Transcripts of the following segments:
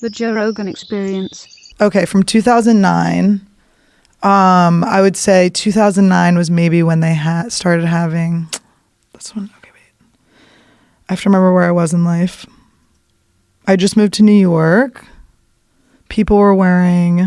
The Joe Rogan Experience. Okay, from 2009. I would say 2009 was maybe when they started having. This one. Okay, wait. I have to remember where I was in life. I just moved to New York. People were wearing.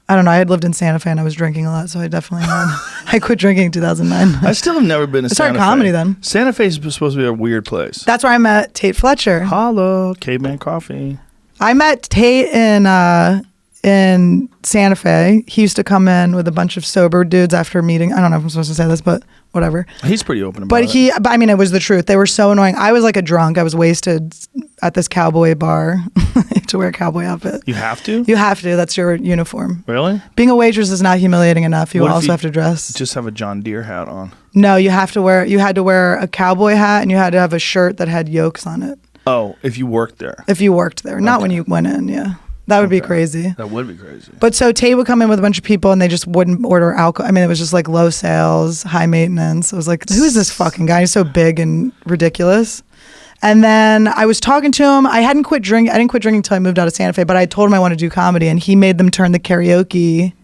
I don't know. I had lived in Santa Fe and I was drinking a lot, so I definitely had. I quit drinking in 2009. I still have never been to Santa Fe. I started comedy then. Santa Fe is supposed to be a weird place. That's where I met Tate Fletcher. Holla, Caveman Coffee. I met Tate in Santa Fe. He used to come in with a bunch of sober dudes after meeting. I don't know if I'm supposed to say this, but whatever. He's pretty open about it. But I mean, it was the truth. They were so annoying. I was like a drunk. I was wasted at this cowboy bar. You have to wear a cowboy outfit. You have to? You have to. That's your uniform. Really? Being a waitress is not humiliating enough. You also have to dress. Just have a John Deere hat on. No, you had to wear a cowboy hat and you had to have a shirt that had yolks on it. Oh, if you worked there. If you worked there. Not when you went in, yeah. That would be crazy. That would be crazy. But so Tate would come in with a bunch of people and they just wouldn't order alcohol. I mean, it was just like low sales, high maintenance. It was like, who is this fucking guy? He's so big and ridiculous. And then I was talking to him. I didn't quit drinking until I moved out of Santa Fe, but I told him I wanted to do comedy and he made them turn the karaoke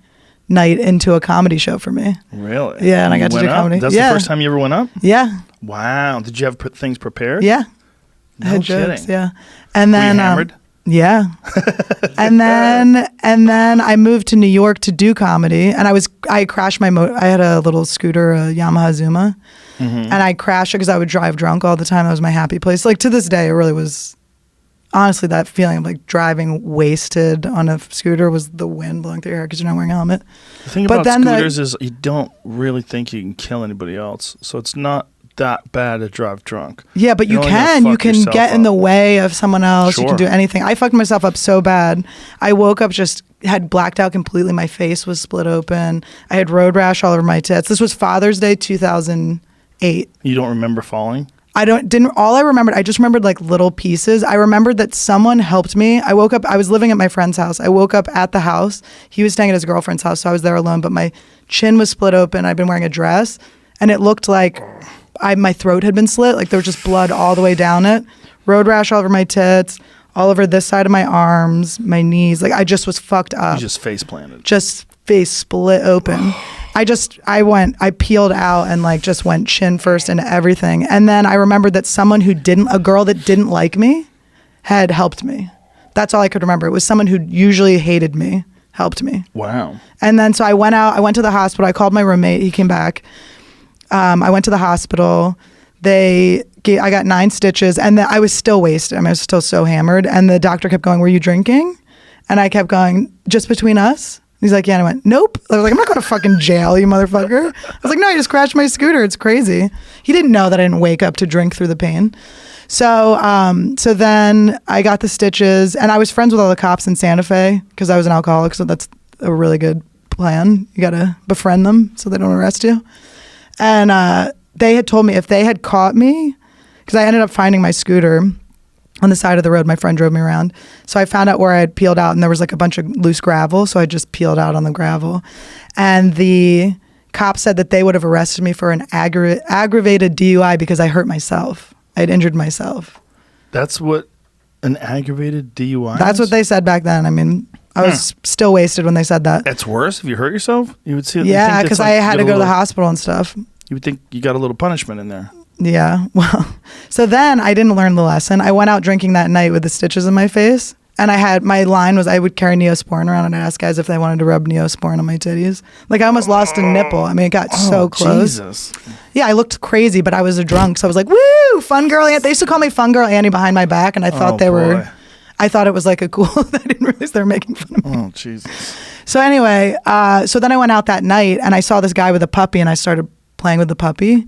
night into a comedy show for me. Really? Yeah, and I got to do comedy. That's the first time you ever went up? Yeah. Wow. Did you have things prepared? Yeah. No I had kidding. jokes, yeah. And then were you hammered? Yeah. and then I moved to New York to do comedy and I crashed I had a little scooter, a Yamaha Zuma. And I crashed it because I would drive drunk all the time. That was my happy place. Like to this day, it really was, honestly, that feeling of like driving wasted on a scooter was the wind blowing through your hair because you're not wearing a helmet. The thing about scooters is you don't really think you can kill anybody else. So it's not that bad to drive drunk. Yeah, but you can get in the way of someone else. Sure. You can do anything. I fucked myself up so bad. I woke up had blacked out completely. My face was split open. I had road rash all over my tits. This was Father's Day 2008. You don't remember falling? I just remembered like little pieces. I remembered that someone helped me. I woke up, I was living at my friend's house. I woke up at the house. He was staying at his girlfriend's house, so I was there alone, but my chin was split open. I'd been wearing a dress and it looked like my throat had been slit. Like there was just blood all the way down it. Road rash all over my tits, all over this side of my arms, my knees. Like I just was fucked up. You just face planted. Just face split open. I peeled out and like just went chin first into everything. And then I remembered that a girl that didn't like me had helped me. That's all I could remember. It was someone who usually hated me, helped me. Wow. And then so I went to the hospital. I called my roommate. He came back. I went to the hospital. I got 9 stitches and then I was still wasted. I mean, I was still so hammered. And the doctor kept going, "Were you drinking?" And I kept going, "Just between us?" He's like, "Yeah." And I went, "Nope." I was like, "I'm not going to fucking jail, you motherfucker." I was like, "No, you just crashed my scooter. It's crazy." He didn't know that I didn't wake up to drink through the pain. So then I got the stitches and I was friends with all the cops in Santa Fe because I was an alcoholic. So that's a really good plan. You got to befriend them so they don't arrest you. And they had told me if they had caught me, because I ended up finding my scooter on the side of the road. My friend drove me around. So I found out where I had peeled out and there was like a bunch of loose gravel. So I just peeled out on the gravel. And the cops said that they would have arrested me for an aggravated DUI because I hurt myself. I had injured myself. That's what an aggravated DUI That's is? what they said back then. I mean, I was still wasted when they said that. It's worse if you hurt yourself? You would see. Yeah, because I had to go to the hospital and stuff. You would think you got a little punishment in there. Yeah. Well, so then I didn't learn the lesson. I went out drinking that night with the stitches in my face. And my line was I would carry Neosporin around and I'd ask guys if they wanted to rub Neosporin on my titties. Like I almost lost a nipple. I mean, it got so close. Jesus. Yeah, I looked crazy, but I was a drunk. So I was like, woo, fun girl. They used to call me Fun Girl Annie behind my back. And I thought I thought it was like a cool, I didn't realize they were making fun of me. Oh, Jesus. So anyway, so then I went out that night and I saw this guy with a puppy and I started playing with the puppy.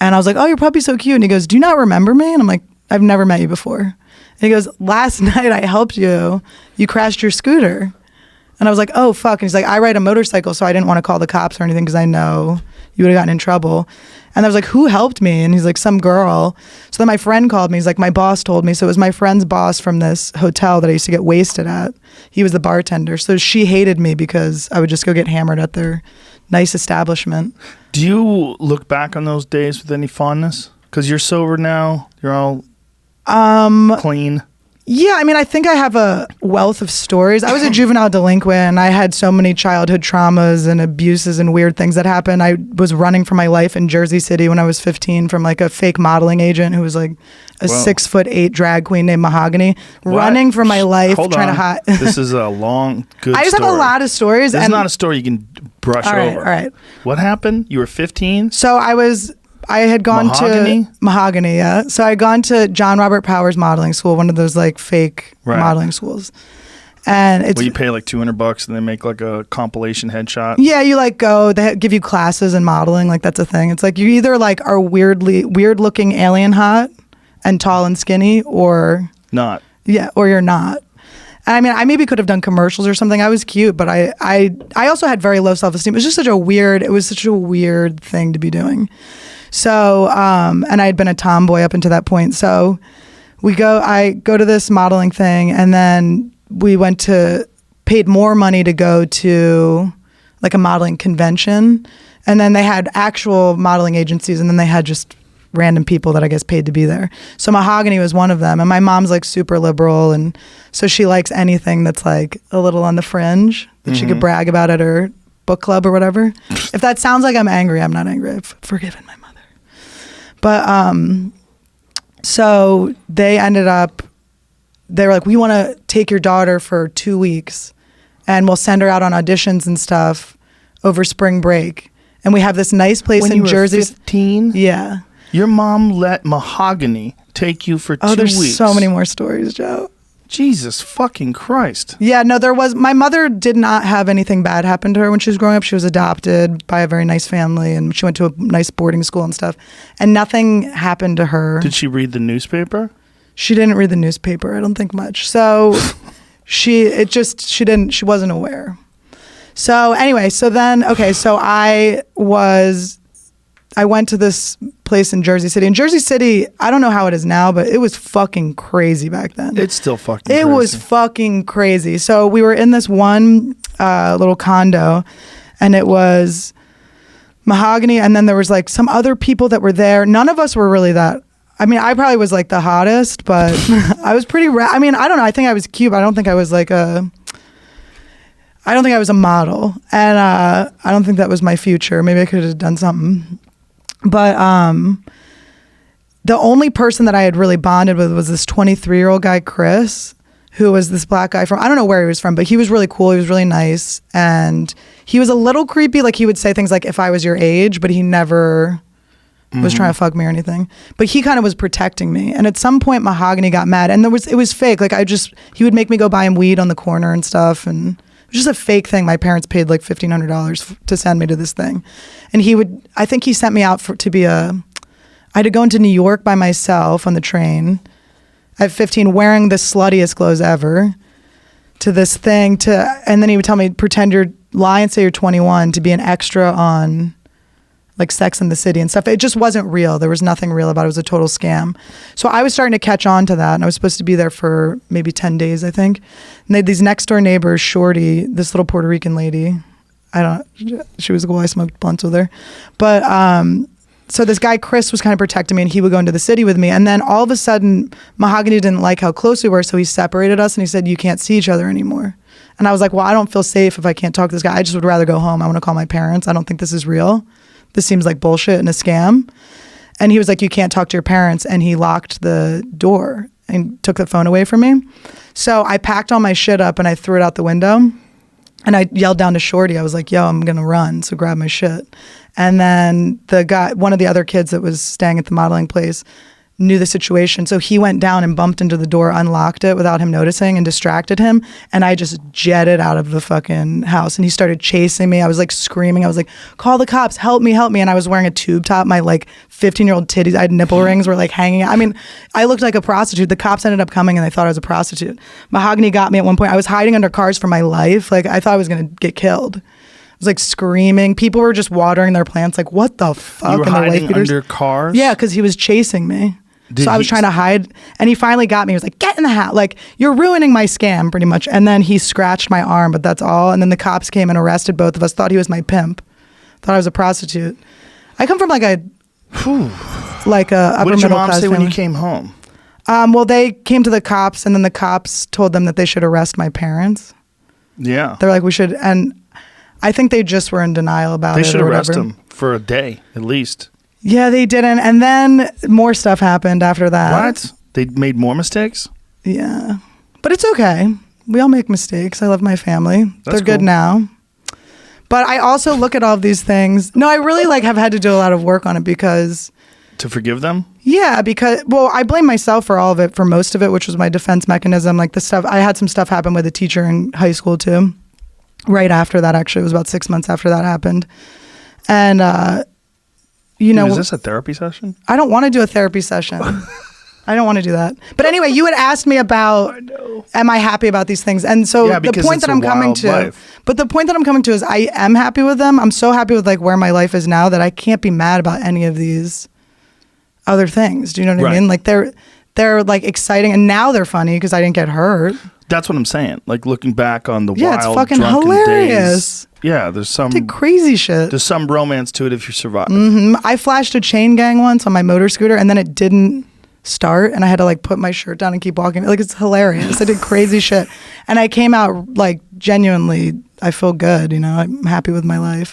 And I was like, "Oh, your puppy's so cute." And he goes, "Do you not remember me?" And I'm like, "I've never met you before." And he goes, "Last night I helped you. You crashed your scooter." And I was like, "Oh, fuck." And he's like, "I ride a motorcycle, so I didn't want to call the cops or anything because I know you would have gotten in trouble." And I was like, "Who helped me?" And he's like, "Some girl." So then my friend called me. He's like, "My boss told me." So it was my friend's boss from this hotel that I used to get wasted at. He was the bartender. So she hated me because I would just go get hammered at their nice establishment. Do you look back on those days with any fondness? Because you're sober now. You're all clean. Yeah, I mean, I think I have a wealth of stories. I was a juvenile delinquent, and I had so many childhood traumas and abuses and weird things that happened. I was running for my life in Jersey City when I was 15 from like a fake modeling agent who was like a 6'8" drag queen named Mahogany. What? Running for my life, Hold trying on. to hide. This is a long, good I just story. have a lot of stories. This is not a story you can brush over. All right. What happened? You were 15? So I had gone Mahogany? to Mahogany, yeah. So I had gone to John Robert Powers modeling school, one of those like fake modeling schools. And it's where you pay like $200 and they make like a compilation headshot. Yeah, you like go, they give you classes in modeling, like that's a thing. It's like you either like are weird looking alien hot and tall and skinny or Not. Yeah, or you're not. And I mean, I maybe could have done commercials or something. I was cute, but I also had very low self-esteem. It was such a weird thing to be doing. So, and I had been a tomboy up until that point. So I go to this modeling thing, and then we paid more money to go to like a modeling convention. And then they had actual modeling agencies, and then they had just random people that I guess paid to be there. So Mahogany was one of them. And my mom's like super liberal, and so she likes anything that's like a little on the fringe that she could brag about at her book club or whatever. If that sounds like I'm angry, I'm not angry. I've forgiven my mother. But so they were like, we want to take your daughter for 2 weeks and we'll send her out on auditions and stuff over spring break. And we have this nice place in Jersey. 15? Yeah. Your mom let Mahogany take you for 2 weeks. Oh, there's so many more stories, Joe. Jesus fucking Christ. Yeah, no, my mother did not have anything bad happen to her when she was growing up. She was adopted by a very nice family, and she went to a nice boarding school and stuff. And nothing happened to her. Did she read the newspaper? She didn't read the newspaper, I don't think much. So she wasn't aware. So anyway, so I went to this place in Jersey City. In Jersey City, I don't know how it is now, but it was fucking crazy back then. It's still fucking crazy. It was fucking crazy. So we were in this one little condo, and it was Mahogany, and then there was like some other people that were there. None of us were really that. I mean, I probably was like the hottest, but I was pretty. I mean, I don't know. I think I was cute, but I don't think I was like a. I don't think I was a model, and I don't think that was my future. Maybe I could have done something. But the only person that I had really bonded with was this 23-year-old guy, Chris, who was this black guy I don't know where he was from, but he was really cool. He was really nice. And he was a little creepy. Like he would say things like, if I was your age, but he never was trying to fuck me or anything. But he kind of was protecting me. And at some point, Mahogany got mad. And it was fake. Like he would make me go buy him weed on the corner and stuff. And it was just a fake thing. My parents paid like $1,500 to send me to this thing. And I think he sent me out I had to go into New York by myself on the train at 15 wearing the sluttiest clothes ever to this thing and then he would tell me, lie and say you're 21 to be an extra on like Sex and the City and stuff. It just wasn't real. There was nothing real about it. It was a total scam. So I was starting to catch on to that, and I was supposed to be there for maybe 10 days, I think. And they had these next door neighbors, Shorty, this little Puerto Rican lady. She was cool. I smoked blunts with her. But so this guy, Chris, was kind of protecting me, and he would go into the city with me. And then all of a sudden, Mahogany didn't like how close we were, so he separated us, and he said, you can't see each other anymore. And I was like, well, I don't feel safe if I can't talk to this guy. I just would rather go home. I want to call my parents. I don't think this is real. This seems like bullshit and a scam. And he was like, you can't talk to your parents. And he locked the door and took the phone away from me. So I packed all my shit up and I threw it out the window. And I yelled down to Shorty. I was like, yo, I'm going to run. So grab my shit. And then one of the other kids that was staying at the modeling place knew the situation. So he went down and bumped into the door, unlocked it without him noticing and distracted him. And I just jetted out of the fucking house and he started chasing me. I was like screaming. I was like, call the cops, help me, help me. And I was wearing a tube top. My like 15-year-old titties, I had nipple rings were like hanging out. I mean, I looked like a prostitute. The cops ended up coming and they thought I was a prostitute. Mahogany got me at one point. I was hiding under cars for my life. Like I thought I was going to get killed. I was like screaming. People were just watering their plants. Like, what the fuck? You were hiding under cars? Yeah, because he was chasing me. So I was trying to hide, and he finally got me. He was like, get in the house. Like, you're ruining my scam, pretty much. And then he scratched my arm, but that's all. And then the cops came and arrested both of us, thought he was my pimp, thought I was a prostitute. I come from like a upper middle class family. What did your mom say when you came home? Well, they came to the cops, and then the cops told them that they should arrest my parents. Yeah. They're like, we should, and I think they just were in denial about it. They should or arrest whatever. him for a day at least. Yeah, they didn't, and then more stuff happened after that. What? They made more mistakes? Yeah, but it's okay. We all make mistakes. I love my family. That's They're good cool. now. But I also look at all of these things. No, I really have had to do a lot of work on it because. To forgive them? Yeah, because, I blame myself for all of it, for most of it, which was my defense mechanism. Like the stuff, I had some stuff happen with a teacher in high school too. Right after that, actually. It was about 6 months after that happened. And, Is this a therapy session? I don't want to do a therapy session. I don't want to do that. But anyway, you had asked me about, am I happy about these things? And so the point that I'm coming to, but the point that I'm coming to is I am happy with them. I'm so happy with like where my life is now that I can't be mad about any of these other things. Do you know what I mean? Like they're like exciting, and now they're funny because I didn't get hurt. That's what I'm saying. Like looking back on the Yeah, wild, it's fucking drunken hilarious. days. Yeah, there's some Did crazy shit. There's some romance to it if you survive. I flashed a chain gang once on my motor scooter, and then it didn't start, and I had to like put my shirt down and keep walking. Like it's hilarious. I did crazy shit, and I came out like genuinely. I feel good. I'm happy with my life.